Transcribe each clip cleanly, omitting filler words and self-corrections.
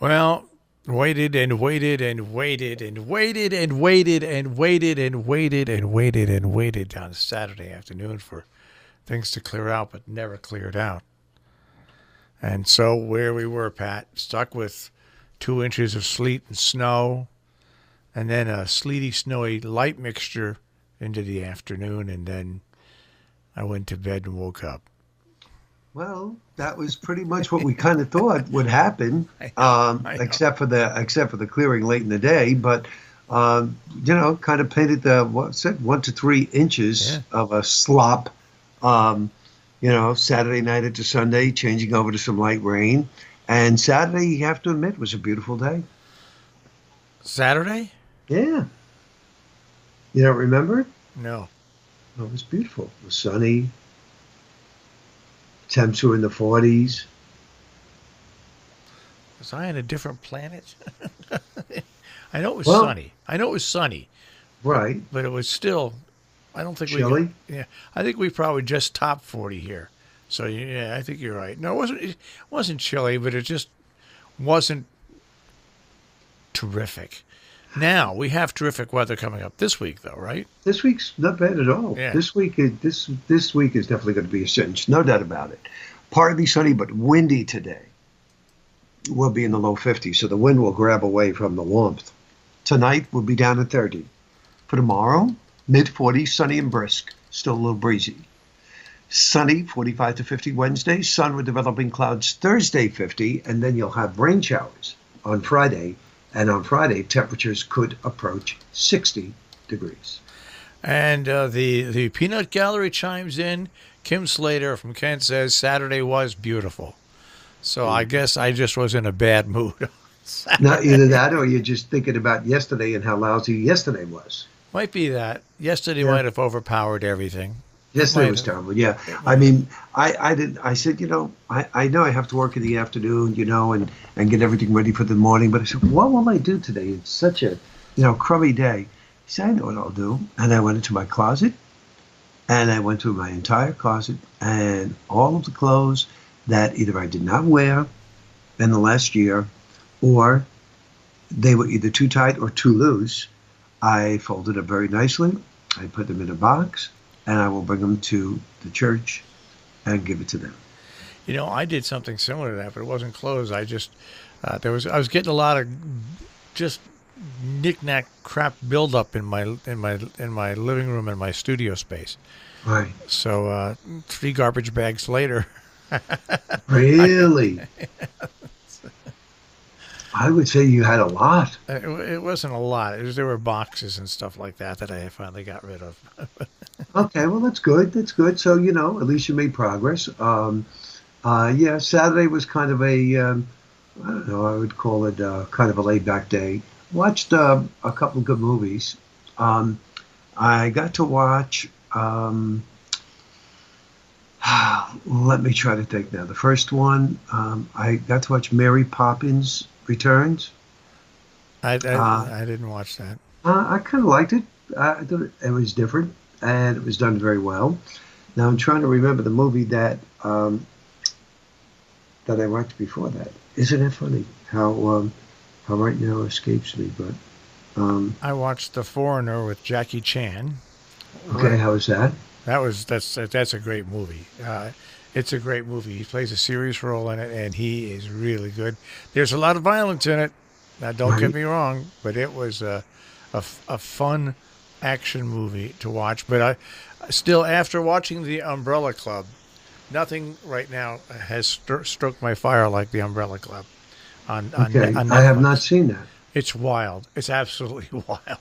Well, waited and waited and waited and waited and waited and waited and waited and waited and waited on Saturday afternoon for things to clear out, but never cleared out. And so where we were, Pat, stuck with 2 inches of sleet and snow, and then a sleety, snowy light mixture into the afternoon, and then I went to bed and woke up. Well, that was pretty much what we kind of thought would happen, I know. except for the clearing late in the day. But kind of painted the what's it 1 to 3 inches Yeah. of a slop. Saturday night into Sunday, changing over to some light rain, and Saturday, you have to admit, was a beautiful day. Saturday? Yeah, you don't remember? No. Oh, it was beautiful. It was sunny. Temps were in the 40s. Was I on a different planet? I know it was Well, sunny. I know it was sunny, but right. but it was still. I don't think we got. Chilly. Yeah, I think we probably just topped 40 here. So yeah, I think you're right. No, it wasn't chilly, but it just wasn't terrific. Now we have terrific weather coming up this week, though, right? This week's not bad at all. Yeah. This week is definitely going to be a cinch, no doubt about it. Partly sunny, but windy today. We'll be in the low 50s, so the wind will grab away from the warmth. Tonight we'll be down at 30. For tomorrow, mid 40s, sunny and brisk, still a little breezy. Sunny, 45 to 50 Wednesday. Sun with developing clouds Thursday, 50, and then you'll have rain showers on Friday. And on Friday, temperatures could approach 60 degrees. And the peanut gallery chimes in. Kim Slater from Kent says Saturday was beautiful. So I guess I just was in a bad mood. Not either that, or you're just thinking about yesterday and how lousy yesterday was. Might be that. Yesterday Yeah. might have overpowered everything. It Yesterday might was have. terrible. Yeah, It I might have. mean, I didn't. I said, I know I have to work in the afternoon, and get everything ready for the morning. But I said, what will I do today? It's such a, crummy day. He said, I know what I'll do. And I went into my closet, and I went through my entire closet, and all of the clothes that either I did not wear in the last year, or they were either too tight or too loose. I folded them very nicely. I put them in a box, and I will bring them to the church and give it to them. I did something similar to that, but it wasn't clothes. I just I was getting a lot of just knick-knack crap buildup in my living room and my studio space. Right. So 3 garbage bags later, Really? I would say you had a lot. it wasn't a lot. There were boxes and stuff like that I finally got rid of. Okay, well, that's good. That's good. So, at least you made progress. Yeah, Saturday was kind of I don't know, I would call it kind of a laid back day. Watched a couple of good movies. I got to watch, let me try to think now. The first one, I got to watch Mary Poppins Returns. I, Uh, I I didn't watch that. I kind of liked it. I thought it was different, and it was done very well. Now I'm trying to remember the movie that I watched before that. Isn't it funny how right now escapes me? But I watched The Foreigner with Jackie Chan. okay, how is that? That's a great movie. It's a great movie. He plays a serious role in it, and he is really good. There's a lot of violence in it. Now, don't get Right. me wrong, but it was a fun action movie to watch. But I still, after watching The Umbrella Club, nothing right now has stroked my fire like The Umbrella Club Okay, on I have not Netflix. seen that. It's wild. It's absolutely wild.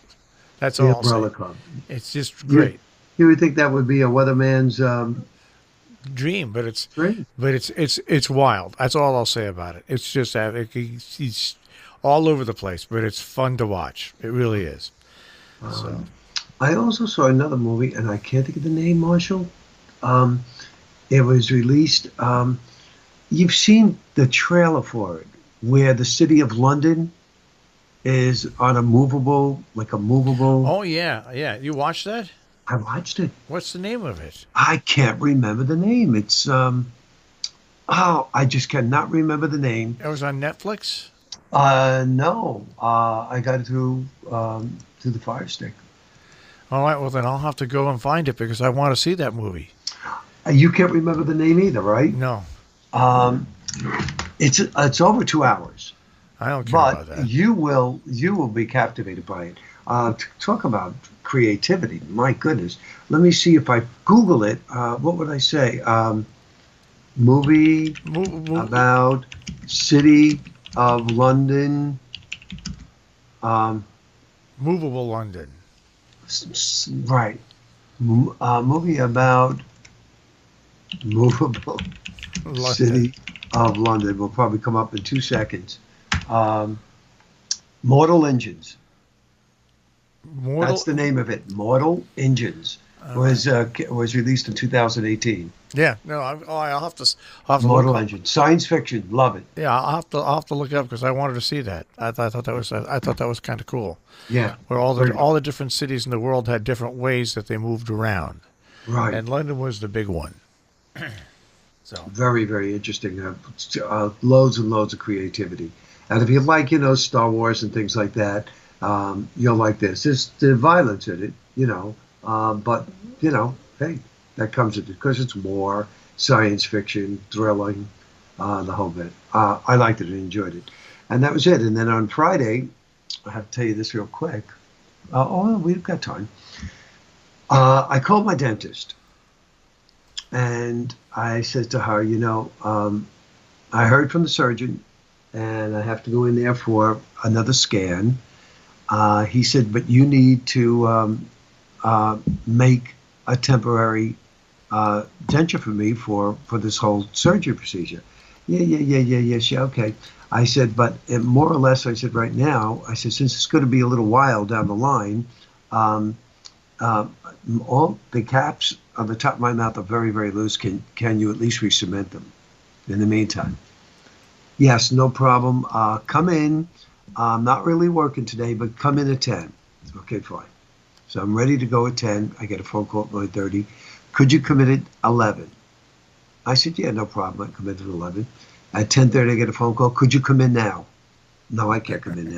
That's The all I'll say. Umbrella Club. It's just You great. you would think that would be a weatherman's Dream, but it's dream. but it's wild. That's all I'll say about it. It's just that he's all over the place, but it's fun to watch. It really is. So I also saw another movie, and I can't think of the name, Marshall. Um, it was released. You've seen the trailer for it, where the city of London is on like a movable. oh yeah. You watched that? I watched it. What's the name of it? I can't remember the name. It's I just cannot remember the name. It was on Netflix. No. I got it through the Fire Stick. All right, well then I'll have to go and find it because I want to see that movie. You can't remember the name either, right? No, Um, it's over 2 hours, I don't care but about that. you will be captivated by it. Talk about creativity. My goodness. Let me see if I Google it. What would I say? Movie about City of London. Um, Movable London. right. Movie about movable London. City of London will probably come up in 2 seconds. Um, Mortal Engines. That's Mortal. the name of it. Mortal Engines All right. was released in 2018. Yeah. No. I'll have to look Mortal up. Engines, science fiction. Love it. Yeah. I'll have to look it up because I wanted to see that. I thought that was. I thought that was kind of cool. Yeah, Where very all the different cities in the world had different ways that they moved around, right. and London was the big one. So. Very, very interesting. Loads and loads of creativity. And if you like, Star Wars and things like that, you'll like this. There's violence in it, but hey, that comes with it because it's war, science fiction, thrilling, the whole bit. I liked it and enjoyed it, and that was it. And then on Friday, I have to tell you this real quick. We've got time. I called my dentist and I said to her, I heard from the surgeon and I have to go in there for another scan. He said, but you need to make a temporary denture for me for this whole surgery procedure. Yeah, okay. I said, but more or less, I said, right now, I said, since it's going to be a little while down the line, um, uh, all the caps on the top of my mouth are very, very loose. Can you at least re-cement them in the meantime? Yes, no problem. Come in. I'm not really working today, but come in at 10. Okay, fine. So I'm ready to go at 10. I get a phone call at 9:30. Could you come in at 11? I said, yeah, no problem. I come in at 11. At 10:30, I get a phone call. Could you come in now? No, I can't come in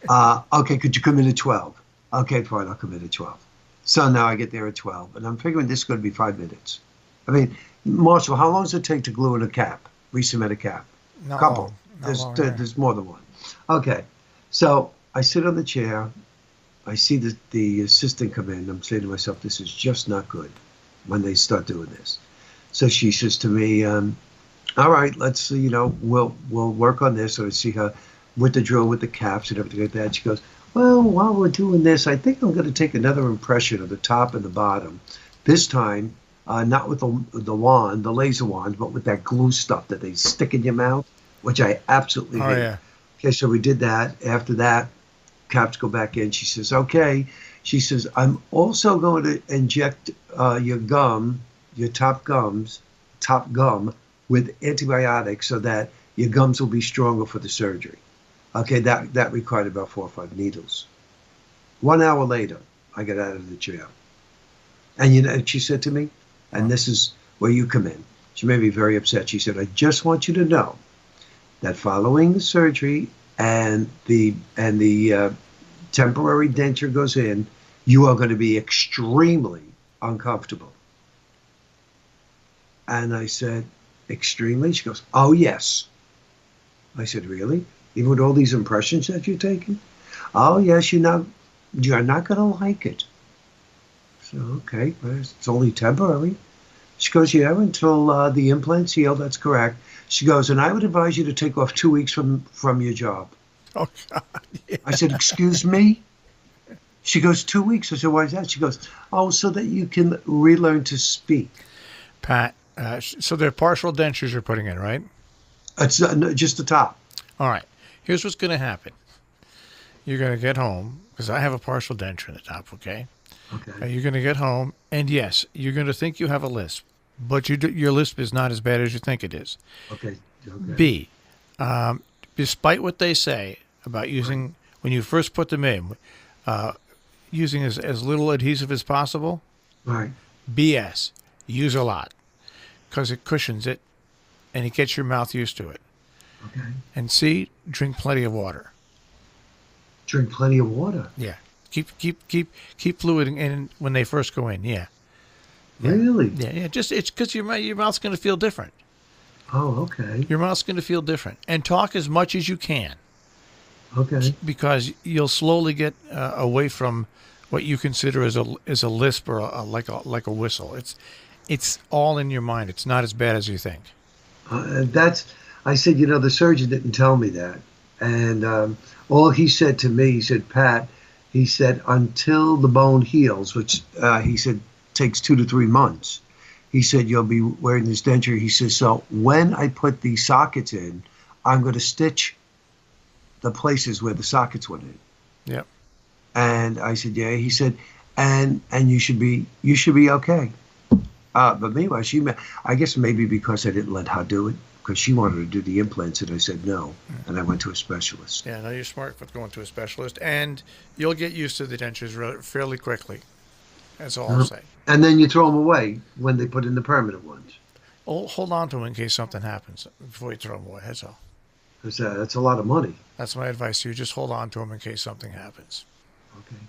now. Okay, could you come in at 12? Okay, fine. I'll come in at 12. So now I get there at 12, and I'm figuring this is going to be 5 minutes. I mean, Marshall, how long does it take to glue in a cap, re-cement a cap? Not Couple. long. Not There's long. Yeah. there's more than one. Okay, so I sit on the chair. I see the assistant come in. I'm saying to myself, this is just not good when they start doing this. So she says to me, all right, let's see, we'll work on this. So I see her with the drill, with the caps and everything like that. She goes, well, while we're doing this, I think I'm going to take another impression of the top and the bottom. This time, not with the wand, the laser wand, but with that glue stuff that they stick in your mouth, which I absolutely Oh hate. yeah. Okay, so we did that. After that, caps go back in. She says, okay. She says, I'm also going to inject your top gum, with antibiotics so that your gums will be stronger for the surgery. Okay, that required about 4 or 5 needles. 1 hour later, I got out of the chair. And she said to me, and this is where you come in. She made me very upset. She said, I just want you to know that following the surgery and the temporary denture goes in, you are going to be extremely uncomfortable. And I said, extremely? She goes, oh, yes. I said, really? Even with all these impressions that you're taking? Oh, yes, you're not going to like it. So, okay, well, it's only temporary. She goes, yeah, until the implants heal, that's correct. She goes, and I would advise you to take off 2 weeks from your job. Oh God. Yeah. I said, excuse me? She goes, 2 weeks. I said, why is that? She goes, oh, so that you can relearn to speak. Pat. So they're partial dentures you're putting in, right? It's no, just the top. All right. Here's what's going to happen. You're going to get home because I have a partial denture in the top. Okay. Okay. You're going to get home, and yes, you're going to think you have a lisp, but your lisp is not as bad as you think it is. Okay. Okay. B, despite what they say about Right. using when you first put them in, using as little adhesive as possible. Right. BS. Use a lot because it cushions it, and it gets your mouth used to it. Okay. And C, drink plenty of water. Drink plenty of water. Yeah. Keep fluid in when they first go in. Yeah. Yeah. Really? Yeah. Just it's because your mouth's going to feel different. Oh, okay. Your mouth's going to feel different. And talk as much as you can, Okay. because you'll slowly get away from what you consider as a lisp or like a whistle. It's all in your mind. It's not as bad as you think. That's. I said, the surgeon didn't tell me that, and all he said to me, he said, Pat, he said, until the bone heals, which he said takes 2 to 3 months. He said you'll be wearing this denture. He says, so when I put these sockets in, I'm going to stitch the places where the sockets went in. Yep. And I said, yeah. He said, and you should be okay. But meanwhile, I guess maybe because I didn't let her do it, because she wanted to do the implants, and I said no, and I went to a specialist. Yeah. No, you're smart for going to a specialist, and you'll get used to the dentures fairly quickly. That's all I'll Uh, say. And then you throw them away when they put in the permanent ones. Hold on to them in case something happens before you throw them away. That's all. Because that's a lot of money. That's my advice to you. Just hold on to them in case something happens. Okay.